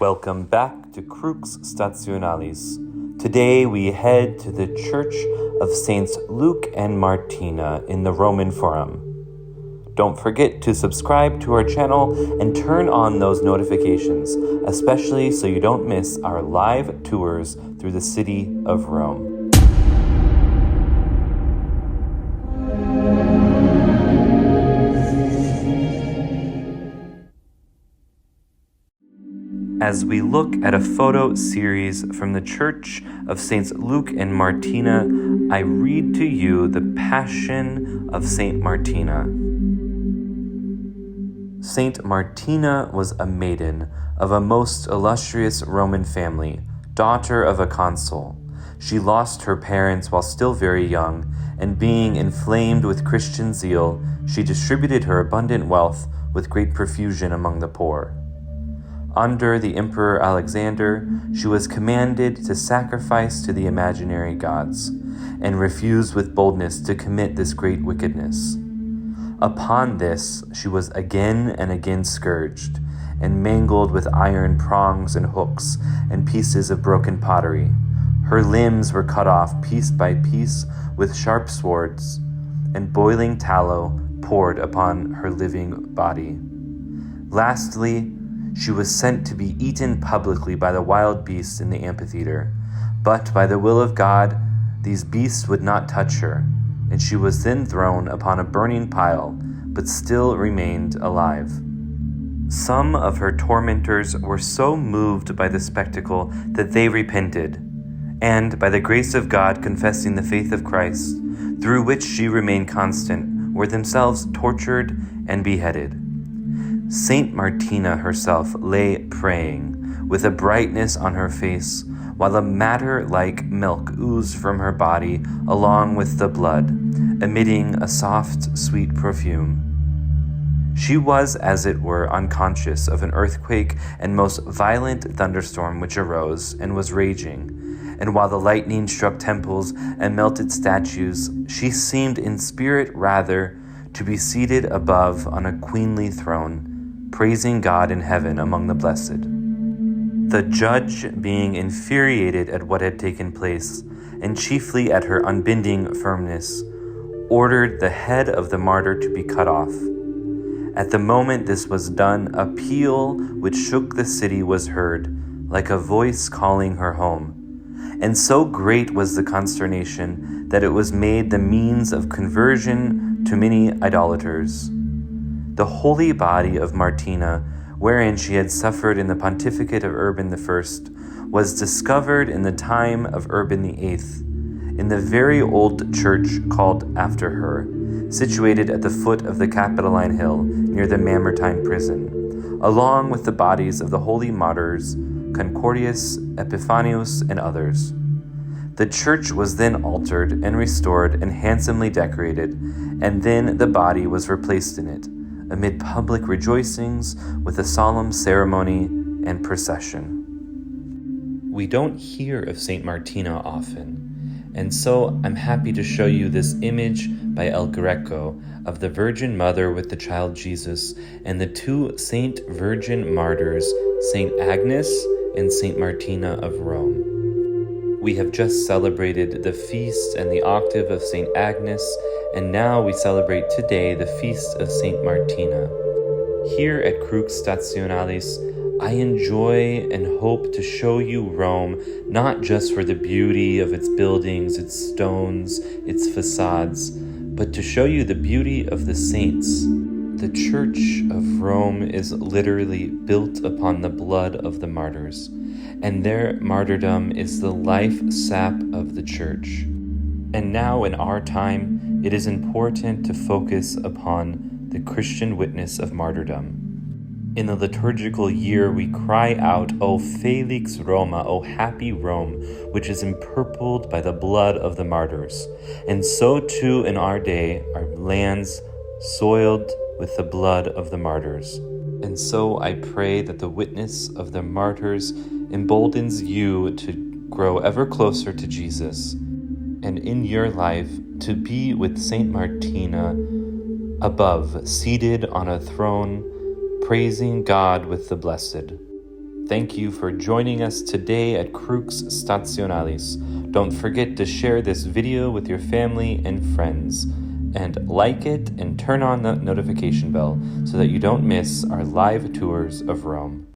Welcome back to Crux Stationalis. Today we head to the Church of Saints Luke and Martina in the Roman Forum. Don't forget to subscribe to our channel and turn on those notifications, especially so you don't miss our live tours through the city of Rome. As we look at a photo series from the Church of Saints Luke and Martina, I read to you the Passion of Saint Martina. Saint Martina was a maiden of a most illustrious Roman family, daughter of a consul. She lost her parents while still very young, and being inflamed with Christian zeal, she distributed her abundant wealth with great profusion among the poor. Under the Emperor Alexander, she was commanded to sacrifice to the imaginary gods, and refused with boldness to commit this great wickedness. Upon this, she was again and again scourged, and mangled with iron prongs and hooks and pieces of broken pottery. Her limbs were cut off piece by piece with sharp swords, and boiling tallow poured upon her living body. Lastly, she was sent to be eaten publicly by the wild beasts in the amphitheater. But by the will of God, these beasts would not touch her, and she was then thrown upon a burning pile, but still remained alive. Some of her tormentors were so moved by the spectacle that they repented, and by the grace of God, confessing the faith of Christ, through which she remained constant, were themselves tortured and beheaded. Saint Martina herself lay praying, with a brightness on her face, while a matter like milk oozed from her body along with the blood, emitting a soft, sweet perfume. She was, as it were, unconscious of an earthquake and most violent thunderstorm which arose and was raging, and while the lightning struck temples and melted statues, she seemed in spirit rather to be seated above on a queenly throne, praising God in heaven among the blessed. The judge, being infuriated at what had taken place, and chiefly at her unbending firmness, ordered the head of the martyr to be cut off. At the moment this was done, a peal which shook the city was heard, like a voice calling her home. And so great was the consternation that it was made the means of conversion to many idolaters. The holy body of Martina, wherein she had suffered in the pontificate of Urban I, was discovered in the time of Urban VIII, in the very old church called after her, situated at the foot of the Capitoline Hill near the Mamertine prison, along with the bodies of the holy martyrs Concordius, Epiphanius, and others. The church was then altered and restored and handsomely decorated, and then the body was replaced in it, amid public rejoicings with a solemn ceremony and procession. We don't hear of Saint Martina often, and so I'm happy to show you this image by El Greco of the Virgin Mother with the child Jesus and the two Saint Virgin Martyrs, Saint Agnes and Saint Martina of Rome. We have just celebrated the feast and the octave of Saint Agnes, and now we celebrate today the feast of Saint Martina. Here at Crux Stationalis, I enjoy and hope to show you Rome not just for the beauty of its buildings, its stones, its facades, but to show you the beauty of the saints. The Church of Rome is literally built upon the blood of the martyrs, and their martyrdom is the life sap of the Church. And now in our time, it is important to focus upon the Christian witness of martyrdom. In the liturgical year, we cry out, O Felix Roma, O happy Rome, which is empurpled by the blood of the martyrs. And so too in our day are lands soiled with the blood of the martyrs. And so I pray that the witness of the martyrs emboldens you to grow ever closer to Jesus, and in your life to be with Saint Martina above, seated on a throne, praising God with the blessed. Thank you for joining us today at Crux Stationalis. Don't forget to share this video with your family and friends, and like it and turn on the notification bell so that you don't miss our live tours of Rome.